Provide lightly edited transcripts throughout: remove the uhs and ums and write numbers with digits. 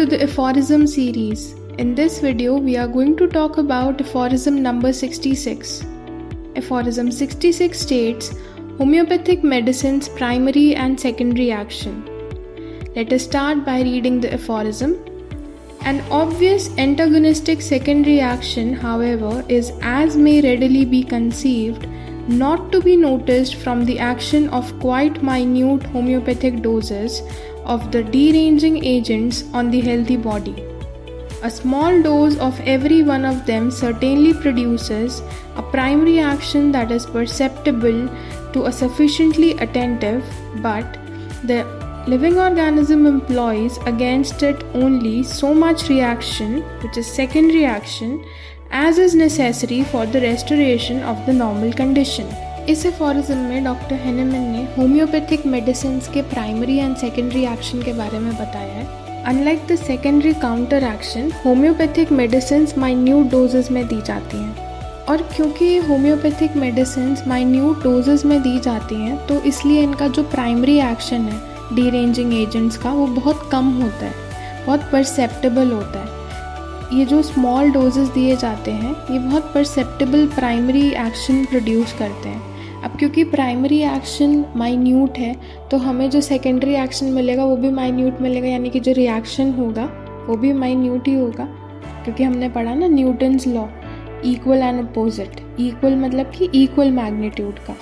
to the aphorism series. In this video, we are going to talk about aphorism number 66. Aphorism 66 states, homeopathic medicine's primary and secondary action. Let us start by reading the aphorism. An obvious antagonistic secondary action, however, is as may readily be conceived, not to be noticed from the action of quite minute homeopathic doses of the deranging agents on the healthy body. A small dose of every one of them certainly produces a primary action that is perceptible to a sufficiently attentive, but the living organism employs against it only so much reaction, which is secondary action, as is necessary for the restoration of the normal condition. इस aphorism में doctor Hahnemann ने homeopathic medicine के primary and secondary action के बारे में बताया है। Unlike the secondary counter action, homeopathic medicine minute doses में दी जाती हैं, और क्योंकि होम्योपैथिक मेडिसिन माइन्यूट डोजेस में दी जाती हैं तो इसलिए इनका जो प्राइमरी एक्शन है डीरेंजिंग एजेंट्स का वो बहुत कम होता है, बहुत परसेप्टेबल होता है। ये जो स्मॉल डोजेस दिए जाते हैं ये बहुत परसेप्टेबल प्राइमरी एक्शन प्रोड्यूस करते हैं। अब क्योंकि प्राइमरी एक्शन माइन्यूट है तो हमें जो सेकेंडरी एक्शन मिलेगा वो भी माइन्यूट मिलेगा, यानी कि जो रिएक्शन होगा वो भी माइन्यूट ही होगा, क्योंकि हमने पढ़ा ना Newton's law, equal and opposite. Equal मतलब कि इक्वल मैग्नीट्यूड का।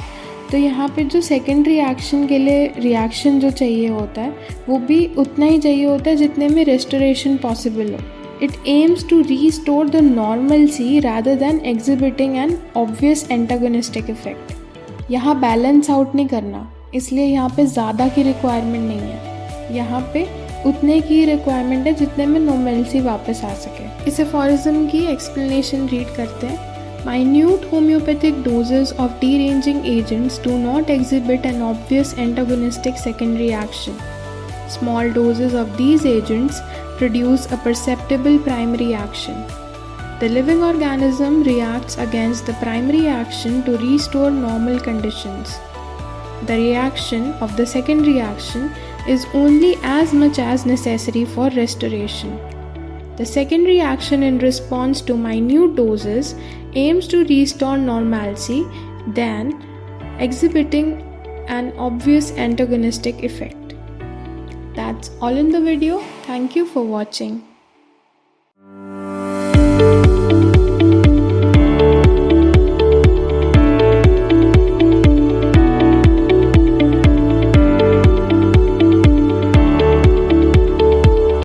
तो यहाँ पे जो सेकेंडरी एक्शन के लिए रिएक्शन जो चाहिए होता है वो भी उतना ही चाहिए होता है जितने में रेस्टोरेशन पॉसिबल हो। It aims to restore the normalcy rather than exhibiting an obvious antagonistic effect. यहाँ बैलेंस आउट नहीं करना, इसलिए यहाँ पे ज़्यादा की रिक्वायरमेंट नहीं है, यहाँ पे उतने की रिक्वायरमेंट है जितने में नॉर्मलसी वापस आ सके। इस एफोरिज्म की एक्सप्लेनेशन रीड करते हैं। Minute homeopathic doses of deranging agents do not exhibit an obvious antagonistic secondary action. Small doses of these agents produce a perceptible primary action. The living organism reacts against the primary action to restore normal conditions. The reaction of the secondary action is only as much as necessary for restoration. The secondary action in response to minute doses aims to restore normalcy, then exhibiting an obvious antagonistic effect. That's all in the video. Thank you for watching.